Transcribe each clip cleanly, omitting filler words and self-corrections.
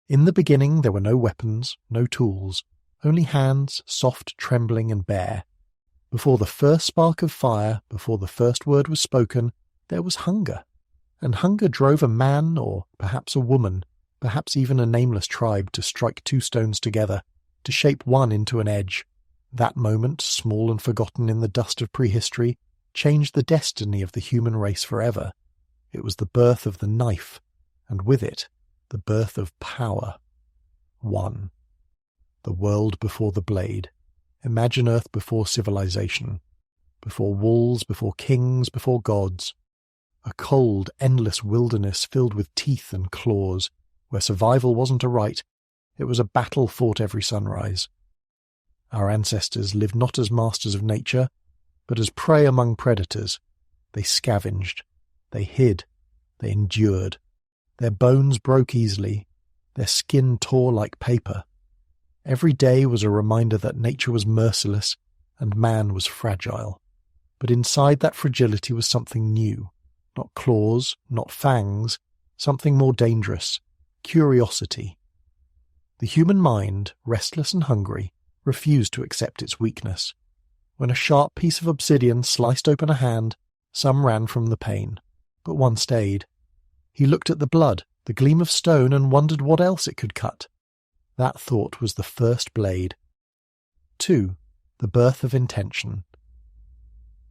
In the beginning there were no weapons, no tools, only hands, soft, trembling and bare. Before the first spark of fire, before the first word was spoken, there was hunger. And hunger drove a man, or perhaps a woman, perhaps even a nameless tribe, to strike two stones together, to shape one into an edge. That moment, small and forgotten in the dust of prehistory, changed the destiny of the human race forever. It was the birth of the knife, and with it, the birth of power. 1. The world before the blade. Imagine Earth before civilization. Before walls, before kings, before gods. A cold, endless wilderness filled with teeth and claws, where survival wasn't a right, it was a battle fought every sunrise. Our ancestors lived not as masters of nature, but as prey among predators. They scavenged, they hid, they endured. Their bones broke easily, their skin tore like paper. Every day was a reminder that nature was merciless and man was fragile. But inside that fragility was something new, not claws, not fangs, something more dangerous, curiosity. The human mind, restless and hungry, refused to accept its weakness. When a sharp piece of obsidian sliced open a hand, some ran from the pain, but one stayed. He looked at the blood, the gleam of stone, and wondered what else it could cut. That thought was the first blade. 2. The birth of intention.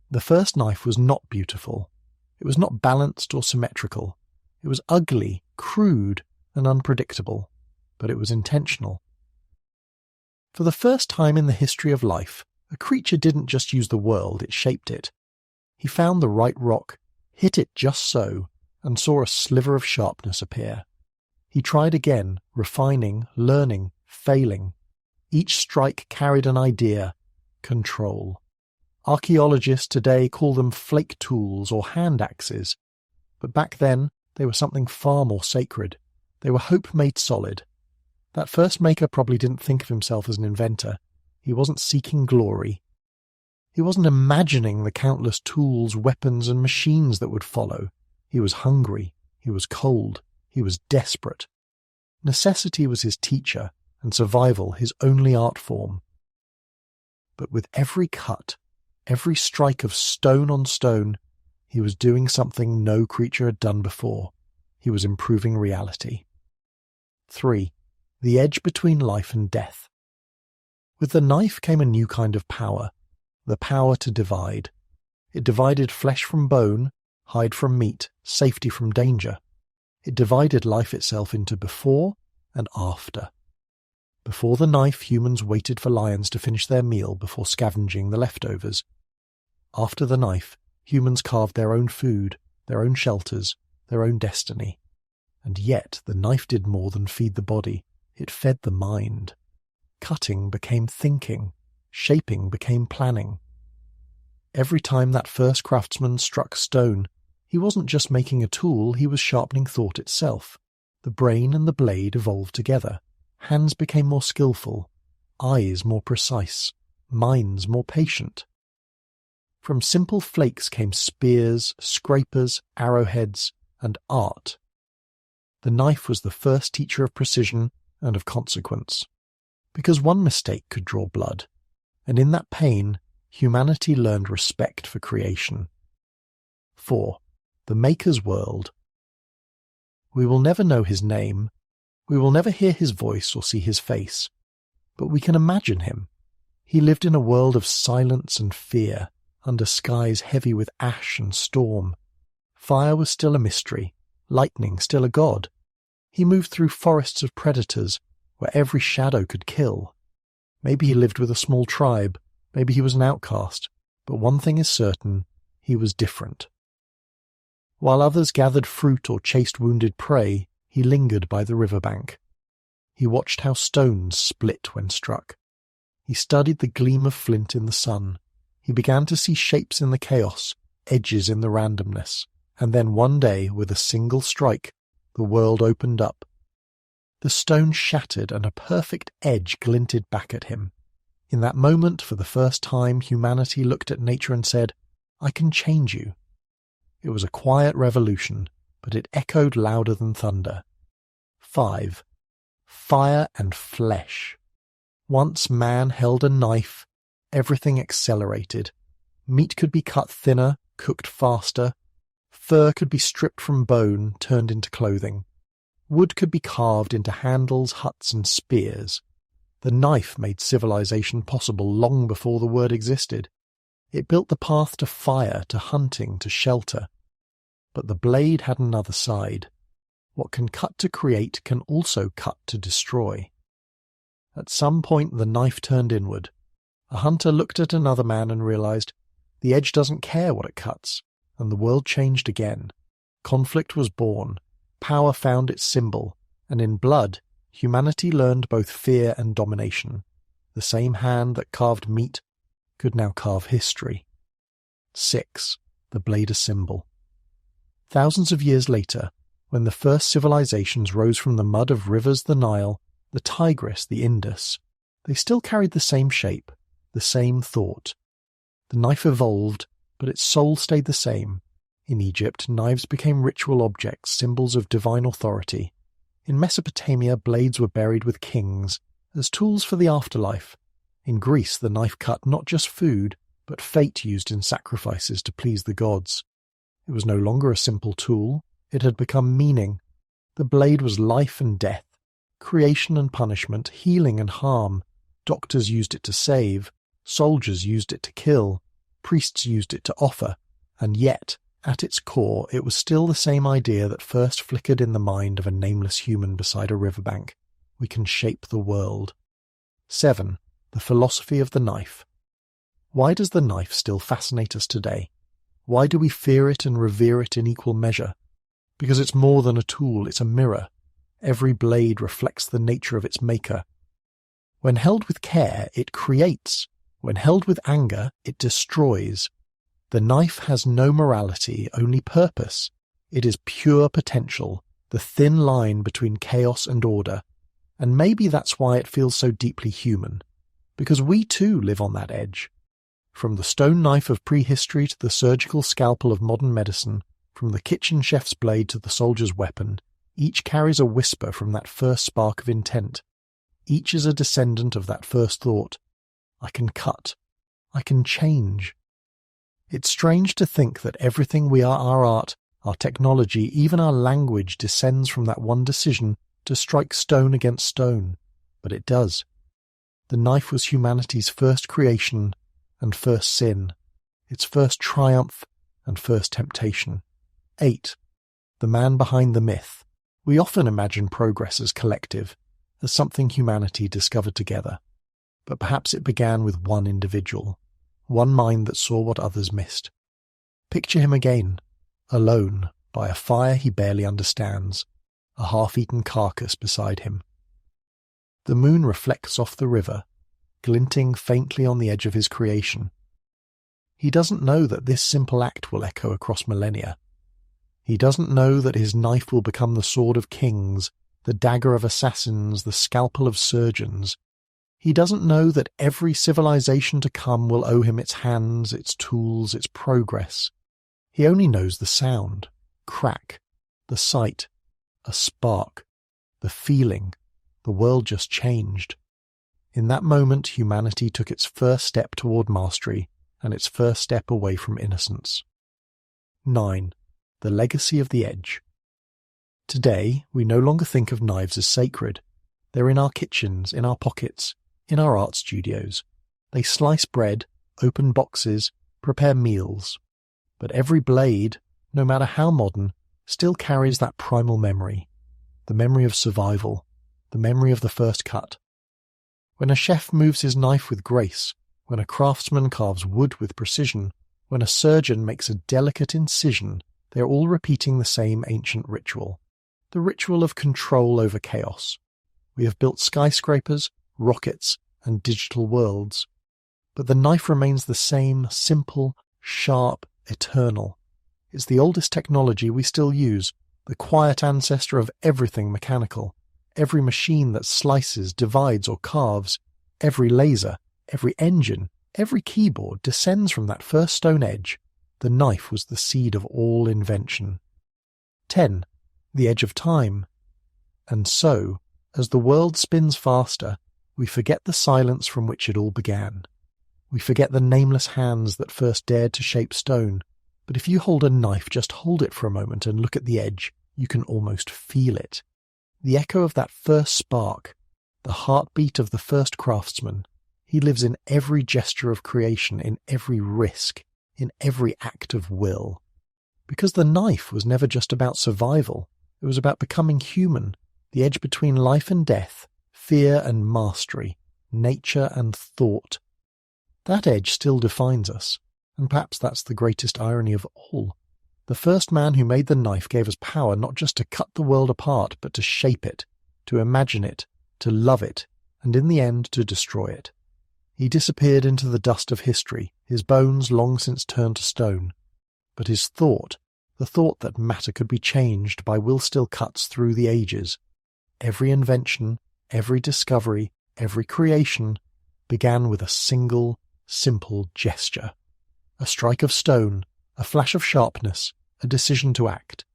The first knife was not beautiful. It was not balanced or symmetrical. It was ugly, crude, and unpredictable, but it was intentional. For the first time in the history of life, a creature didn't just use the world, it shaped it. He found the right rock, hit it just so, and saw a sliver of sharpness appear. He tried again, refining, learning, failing. Each strike carried an idea, control. Archaeologists today call them flake tools or hand axes, but back then they were something far more sacred. They were hope made solid. That first maker probably didn't think of himself as an inventor. He wasn't seeking glory. He wasn't imagining the countless tools, weapons, and machines that would follow. He was hungry. He was cold. He was desperate. Necessity was his teacher, and survival his only art form. But with every cut, every strike of stone on stone, he was doing something no creature had done before. He was improving reality. 3. The edge between life and death. With the knife came a new kind of power, the power to divide. It divided flesh from bone, hide from meat, safety from danger. It divided life itself into before and after. Before the knife, humans waited for lions to finish their meal before scavenging the leftovers. After the knife, humans carved their own food, their own shelters, their own destiny. And yet the knife did more than feed the body. It fed the mind. Cutting became thinking. Shaping became planning. Every time that first craftsman struck stone, he wasn't just making a tool, he was sharpening thought itself. The brain and the blade evolved together. Hands became more skillful, eyes more precise, minds more patient. From simple flakes came spears, scrapers, arrowheads, and art. The knife was the first teacher of precision and of consequence, because one mistake could draw blood, and in that pain, humanity learned respect for creation. 4. The Maker's World. We will never know his name, we will never hear his voice or see his face, but we can imagine him. He lived in a world of silence and fear, under skies heavy with ash and storm. Fire was still a mystery, lightning still a god. He moved through forests of predators, where every shadow could kill. Maybe he lived with a small tribe, maybe he was an outcast, but one thing is certain, he was different. While others gathered fruit or chased wounded prey, he lingered by the riverbank. He watched how stones split when struck. He studied the gleam of flint in the sun. He began to see shapes in the chaos, edges in the randomness, and then one day, with a single strike, the world opened up. The stone shattered and a perfect edge glinted back at him. In that moment, for the first time, humanity looked at nature and said, "I can change you." It was a quiet revolution, but it echoed louder than thunder. 5. fire and flesh. Once man held a knife, everything accelerated. Meat could be cut thinner, cooked faster. Fur could be stripped from bone, turned into clothing. Wood could be carved into handles, huts, and spears. The knife made civilization possible long before the word existed. It built the path to fire, to hunting, to shelter. But the blade had another side. What can cut to create can also cut to destroy. At some point the knife turned inward. A hunter looked at another man and realized, the edge doesn't care what it cuts, and the world changed again. Conflict was born, power found its symbol, and in blood, humanity learned both fear and domination. The same hand that carved meat could now carve history. 6. The blade a symbol. Thousands of years later, when the first civilizations rose from the mud of rivers the Nile, the Tigris, the Indus, they still carried the same shape, the same thought. The knife evolved, but its soul stayed the same. In Egypt, knives became ritual objects, symbols of divine authority. In Mesopotamia, blades were buried with kings, as tools for the afterlife. In Greece, the knife cut not just food, but fate used in sacrifices to please the gods. It was no longer a simple tool, it had become meaning. The blade was life and death, creation and punishment, healing and harm. Doctors used it to save, soldiers used it to kill, priests used it to offer, and yet, at its core, it was still the same idea that first flickered in the mind of a nameless human beside a riverbank. We can shape the world. 7. The philosophy of the knife. Why does the knife still fascinate us today? Why do we fear it and revere it in equal measure? Because it's more than a tool, it's a mirror. Every blade reflects the nature of its maker. When held with care, it creates. When held with anger, it destroys. The knife has no morality, only purpose. It is pure potential, the thin line between chaos and order. And maybe that's why it feels so deeply human. Because we too live on that edge. From the stone knife of prehistory to the surgical scalpel of modern medicine, from the kitchen chef's blade to the soldier's weapon, each carries a whisper from that first spark of intent. Each is a descendant of that first thought. I can cut. I can change. It's strange to think that everything we are, our art, our technology, even our language, descends from that one decision to strike stone against stone. But it does. The knife was humanity's first creation and first sin, its first triumph and first temptation. 8. The man behind the myth. We often imagine progress as collective, as something humanity discovered together. But perhaps it began with one individual, one mind that saw what others missed. Picture him again, alone, by a fire he barely understands, a half-eaten carcass beside him. The moon reflects off the river, glinting faintly on the edge of his creation. He doesn't know that this simple act will echo across millennia. He doesn't know that his knife will become the sword of kings, the dagger of assassins, the scalpel of surgeons. He doesn't know that every civilization to come will owe him its hands, its tools, its progress. He only knows the sound, crack, the sight, a spark, the feeling, the world just changed. In that moment, humanity took its first step toward mastery and its first step away from innocence. 9. The legacy of the edge. Today, we no longer think of knives as sacred. They're in our kitchens, in our pockets, in our art studios. They slice bread, open boxes, prepare meals. But every blade, no matter how modern, still carries that primal memory. The memory of survival, the memory of the first cut. When a chef moves his knife with grace, when a craftsman carves wood with precision, when a surgeon makes a delicate incision, they are all repeating the same ancient ritual. The ritual of control over chaos. We have built skyscrapers, rockets, and digital worlds. But the knife remains the same, simple, sharp, eternal. It's the oldest technology we still use, the quiet ancestor of everything mechanical. Every machine that slices, divides, or carves, every laser, every engine, every keyboard descends from that first stone edge. The knife was the seed of all invention. 10. The edge of time. And so, As the world spins faster, we forget the silence from which it all began. We forget the nameless hands that first dared to shape stone, but if you hold a knife, just hold it for a moment and look at the edge, you can almost feel it. The echo of that first spark, the heartbeat of the first craftsman, he lives in every gesture of creation, in every risk, in every act of will. Because the knife was never just about survival, it was about becoming human, the edge between life and death, fear and mastery, nature and thought. That edge still defines us, and perhaps that's the greatest irony of all. The first man who made the knife gave us power not just to cut the world apart, but to shape it, to imagine it, to love it, and in the end to destroy it. He disappeared into the dust of history, his bones long since turned to stone. But his thought, the thought that matter could be changed by will still cuts through the ages. Every invention, every discovery, every creation began with a single, simple gesture. A strike of stone, a flash of sharpness, a decision to act.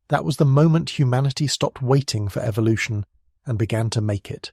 That was the moment humanity stopped waiting for evolution and began to make it.